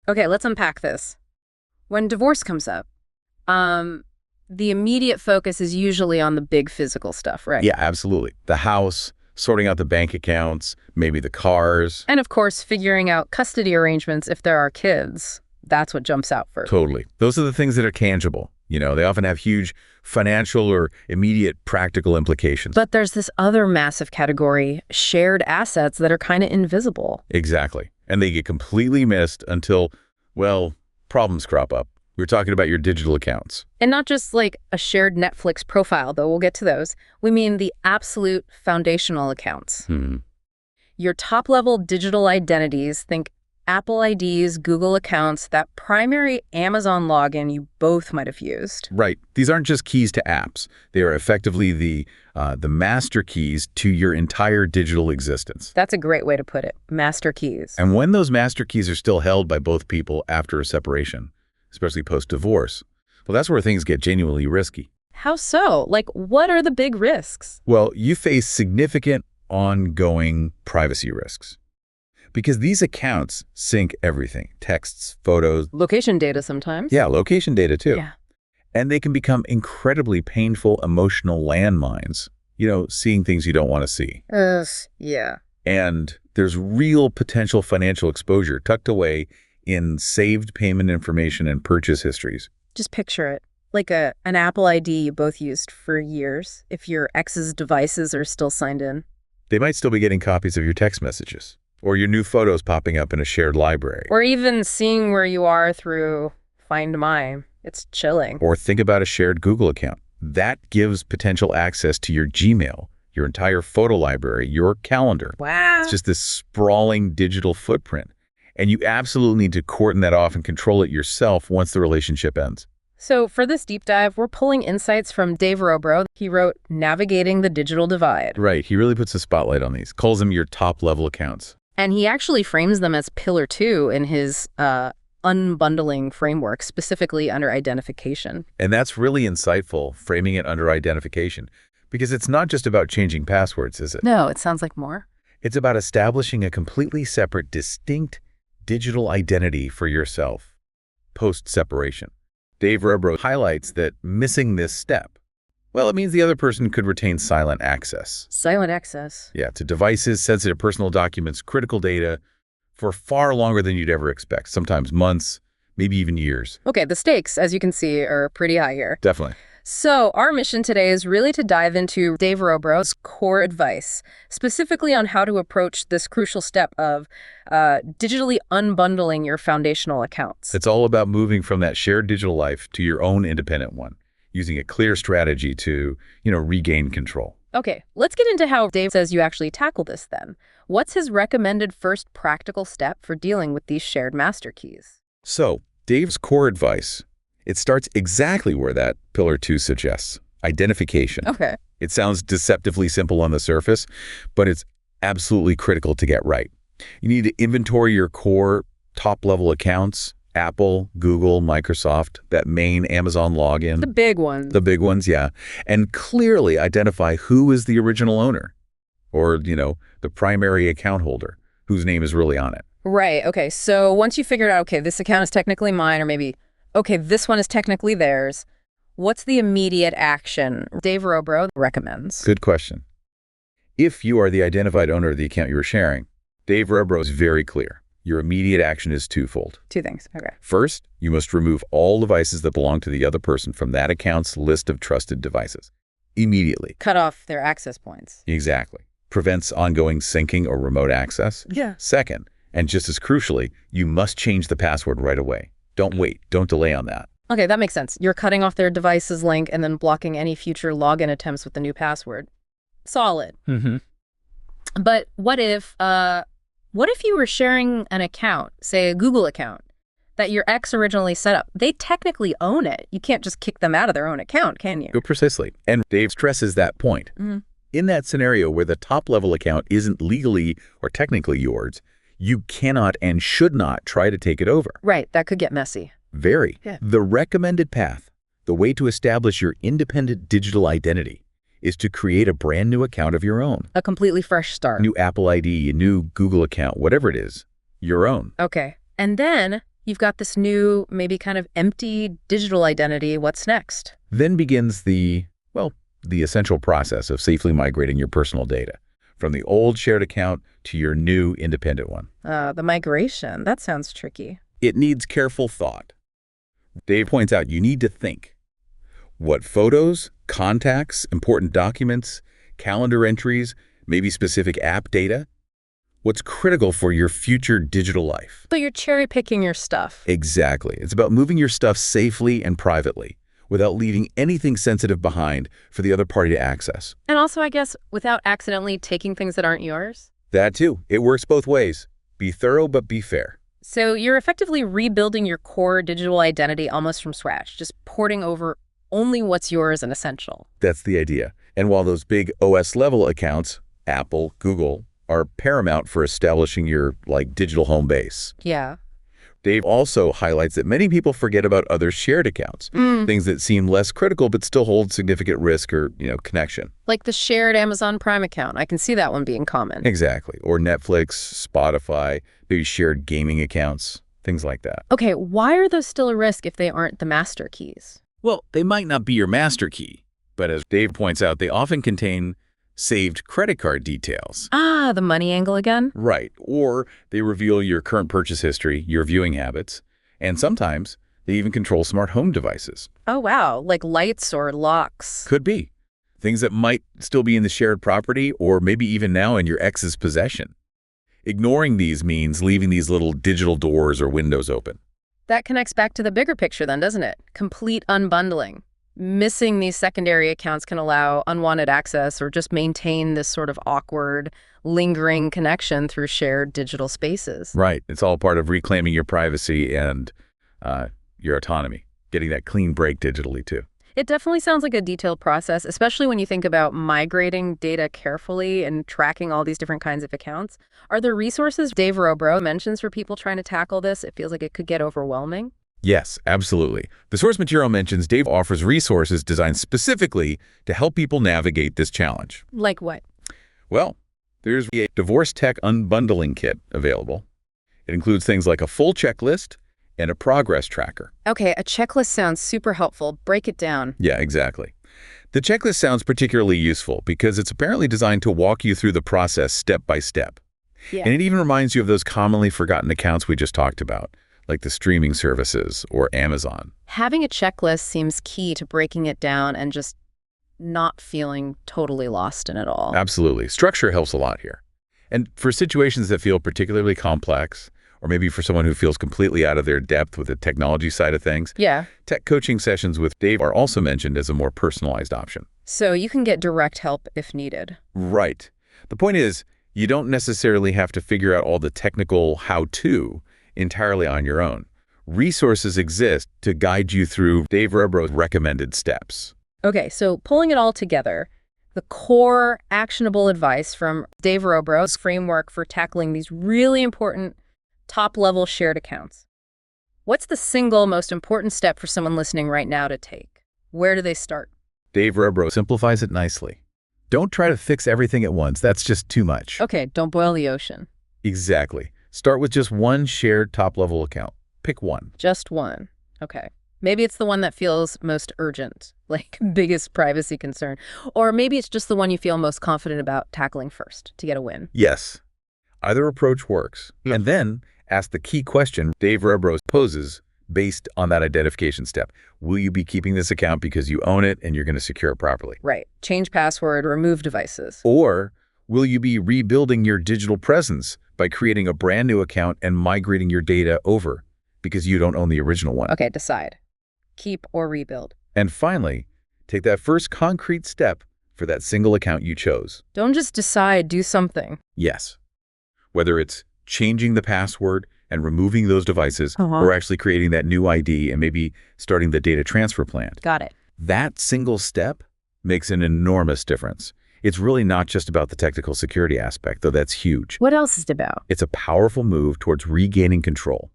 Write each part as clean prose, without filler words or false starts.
Okay, let's unpack this. When divorce comes up, the immediate focus is usually on the big physical stuff, right? Yeah, absolutely. The house, sorting out the bank accounts, maybe the cars. And of course, figuring out custody arrangements if there are kids. That's what jumps out first. Totally. Those are the things that are tangible. They often have huge financial or immediate practical implications. But there's this other massive category, shared assets, that are kind of invisible. Exactly. And they get completely missed until, well, problems crop up. We're talking about your digital accounts. And not just like a shared Netflix profile, though we'll get to those. We mean the absolute foundational accounts. Your top-level digital identities, think Apple IDs, Google accounts, that primary Amazon login you both might have used. Right. These aren't just keys to apps. They are effectively the master keys to your entire digital existence. That's a great way to put it. Master keys. And when those master keys are still held by both people after a separation, especially post-divorce, well, that's where things get genuinely risky. How so? Like, what are the big risks? Well, you face significant ongoing privacy risks. Because these accounts sync everything, texts, photos. Location data sometimes. Yeah, location data too. Yeah. And they can become incredibly painful emotional landmines, seeing things you don't want to see. Yeah. And there's real potential financial exposure tucked away in saved payment information and purchase histories. Just picture it. Like an Apple ID you both used for years, if your ex's devices are still signed in. They might still be getting copies of your text messages. Or your new photos popping up in a shared library. Or even seeing where you are through Find My. It's chilling. Or think about a shared Google account. That gives potential access to your Gmail, your entire photo library, your calendar. Wow. It's just this sprawling digital footprint. And you absolutely need to cordon that off and control it yourself once the relationship ends. So for this deep dive, we're pulling insights from Dave Rebro. He wrote Navigating the Digital Divide. Right. He really puts a spotlight on these, calls them your top-level accounts. And he actually frames them as Pillar 2 in his unbundling framework, specifically under identification. And that's really insightful, framing it under identification, because it's not just about changing passwords, is it? No, it sounds like more. It's about establishing a completely separate, distinct digital identity for yourself post-separation. Dave Rebro highlights that missing this step, well, it means the other person could retain silent access. Silent access? Yeah, to devices, sensitive personal documents, critical data for far longer than you'd ever expect, sometimes months, maybe even years. Okay, the stakes, as you can see, are pretty high here. Definitely. So our mission today is really to dive into Dave Rebro's core advice, specifically on how to approach this crucial step of digitally unbundling your foundational accounts. It's all about moving from that shared digital life to your own independent one, using a clear strategy to, regain control. Okay, let's get into how Dave says you actually tackle this then. What's his recommended first practical step for dealing with these shared master keys? So, Dave's core advice, it starts exactly where that Pillar 2 suggests, identification. Okay. It sounds deceptively simple on the surface, but it's absolutely critical to get right. You need to inventory your core top-level accounts, Apple, Google, Microsoft, that main Amazon login. The big ones. The big ones, yeah. And clearly identify who is the original owner or, the primary account holder whose name is really on it. Right. Okay. So once you figured out, okay, this account is technically mine, or maybe, okay, this one is technically theirs, what's the immediate action Dave Rebro recommends? Good question. If you are the identified owner of the account you were sharing, Dave Rebro is very clear. Your immediate action is twofold. Two things. Okay. First, you must remove all devices that belong to the other person from that account's list of trusted devices. Immediately. Cut off their access points. Exactly. Prevents ongoing syncing or remote access. Yeah. Second, and just as crucially, you must change the password right away. Don't wait. Don't delay on that. Okay, that makes sense. You're cutting off their device's link and then blocking any future login attempts with the new password. Solid. Mm-hmm. But what if you were sharing an account, say a Google account, that your ex originally set up? They technically own it. You can't just kick them out of their own account, can you? Precisely. And Dave stresses that point. Mm-hmm. In that scenario where the top-level account isn't legally or technically yours, you cannot and should not try to take it over. Right. That could get messy. Very. Yeah. The recommended path, the way to establish your independent digital identity, is to create a brand new account of your own. A completely fresh start. New Apple ID, a new Google account, whatever it is, your own. Okay. And then You've got this new, maybe kind of empty digital identity. What's next? Then begins the essential process of safely migrating your personal data from the old shared account to your new independent one. The migration. That sounds tricky. It needs careful thought. Dave points out you need to think. What photos, contacts, important documents, calendar entries, maybe specific app data? What's critical for your future digital life? So you're cherry-picking your stuff. Exactly. It's about moving your stuff safely and privately without leaving anything sensitive behind for the other party to access. And also, I guess, without accidentally taking things that aren't yours. That too. It works both ways. Be thorough, but be fair. So you're effectively rebuilding your core digital identity almost from scratch, just porting over only what's yours and essential. That's the idea. And while those big OS-level accounts, Apple, Google, are paramount for establishing your, digital home base. Yeah. Dave also highlights that many people forget about other shared accounts, things that seem less critical but still hold significant risk or, connection. Like the shared Amazon Prime account. I can see that one being common. Exactly. Or Netflix, Spotify, maybe shared gaming accounts, things like that. Okay, why are those still a risk if they aren't the master keys? Well, they might not be your master key, but as Dave points out, they often contain saved credit card details. Ah, the money angle again? Right. Or they reveal your current purchase history, your viewing habits, and sometimes they even control smart home devices. Oh, wow. Like lights or locks. Could be. Things that might still be in the shared property or maybe even now in your ex's possession. Ignoring these means leaving these little digital doors or windows open. That connects back to the bigger picture then, doesn't it? Complete unbundling. Missing these secondary accounts can allow unwanted access or just maintain this sort of awkward, lingering connection through shared digital spaces. Right. It's all part of reclaiming your privacy and your autonomy, getting that clean break digitally too. It definitely sounds like a detailed process, especially when you think about migrating data carefully and tracking all these different kinds of accounts. Are there resources Dave Rebro mentions for people trying to tackle this? It feels like it could get overwhelming. Yes, absolutely. The source material mentions Dave offers resources designed specifically to help people navigate this challenge. Like what? Well, there's a divorce tech unbundling kit available. It includes things like a full checklist and a progress tracker. Okay, a checklist sounds super helpful. Break it down. Yeah, exactly. The checklist sounds particularly useful because it's apparently designed to walk you through the process step by step. Yeah. And it even reminds you of those commonly forgotten accounts we just talked about, like the streaming services or Amazon. Having a checklist seems key to breaking it down and just not feeling totally lost in it all. Absolutely. Structure helps a lot here. And for situations that feel particularly complex, or maybe for someone who feels completely out of their depth with the technology side of things, Yeah. tech coaching sessions with Dave are also mentioned as a more personalized option. So you can get direct help if needed. Right. The point is, you don't necessarily have to figure out all the technical how-to entirely on your own. Resources exist to guide you through Dave Rebro's recommended steps. Okay, so pulling it all together, the core actionable advice from Dave Rebro's framework for tackling these really important top-level shared accounts. What's the single most important step for someone listening right now to take? Where do they start? Dave Rebro simplifies it nicely. Don't try to fix everything at once. That's just too much. Okay, don't boil the ocean. Exactly. Start with just one shared top-level account. Pick one. Just one. Okay. Maybe it's the one that feels most urgent, like biggest privacy concern. Or maybe it's just the one you feel most confident about tackling first to get a win. Yes. Either approach works. And then ask the key question Dave Rebro poses based on that identification step. Will you be keeping this account because you own it and you're going to secure it properly? Right. Change password, remove devices. Or will you be rebuilding your digital presence by creating a brand new account and migrating your data over because you don't own the original one? Okay, decide. Keep or rebuild. And finally, take that first concrete step for that single account you chose. Don't just decide, do something. Yes. Whether it's changing the password and removing those devices, or actually creating that new ID and maybe starting the data transfer plan. Got it. That single step makes an enormous difference. It's really not just about the technical security aspect, though that's huge. What else is it about? It's a powerful move towards regaining control.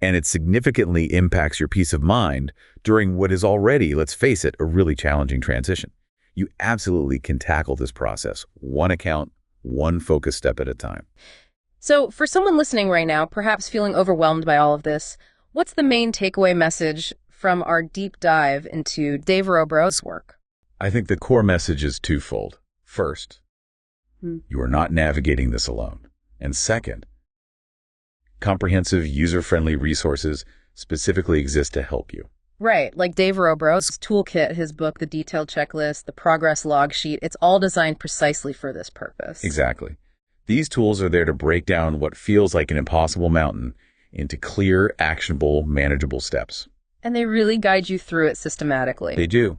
And it significantly impacts your peace of mind during what is already, let's face it, a really challenging transition. You absolutely can tackle this process, one account, one focus step at a time. So for someone listening right now, perhaps feeling overwhelmed by all of this, what's the main takeaway message from our deep dive into Dave Rebro's work? I think the core message is twofold. First, you are not navigating this alone. And second, comprehensive, user-friendly resources specifically exist to help you. Right, like Dave Rebro's toolkit, his book, the detailed checklist, the progress log sheet, it's all designed precisely for this purpose. Exactly. These tools are there to break down what feels like an impossible mountain into clear, actionable, manageable steps. And they really guide you through it systematically. They do.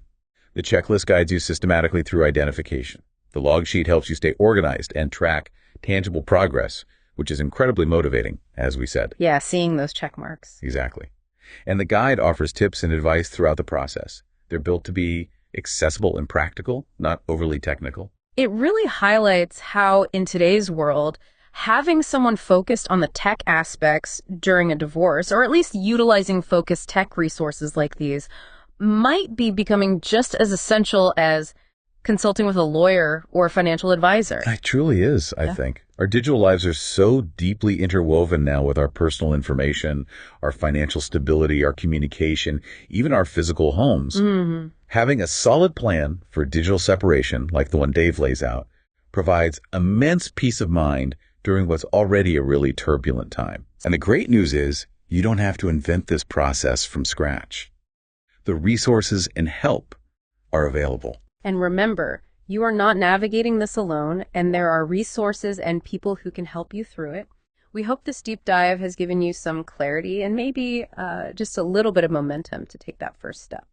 The checklist guides you systematically through identification. The log sheet helps you stay organized and track tangible progress, which is incredibly motivating, as we said. Yeah, seeing those check marks. Exactly. And the guide offers tips and advice throughout the process. They're built to be accessible and practical, not overly technical. It really highlights how, in today's world, having someone focused on the tech aspects during a divorce, or at least utilizing focused tech resources like these, might be becoming just as essential as consulting with a lawyer or a financial advisor. It truly is, I think. Our digital lives are so deeply interwoven now with our personal information, our financial stability, our communication, even our physical homes. Mm-hmm. Having a solid plan for digital separation, like the one Dave lays out, provides immense peace of mind during what's already a really turbulent time. And the great news is you don't have to invent this process from scratch. The resources and help are available. And remember, you are not navigating this alone, and there are resources and people who can help you through it. We hope this deep dive has given you some clarity and maybe just a little bit of momentum to take that first step.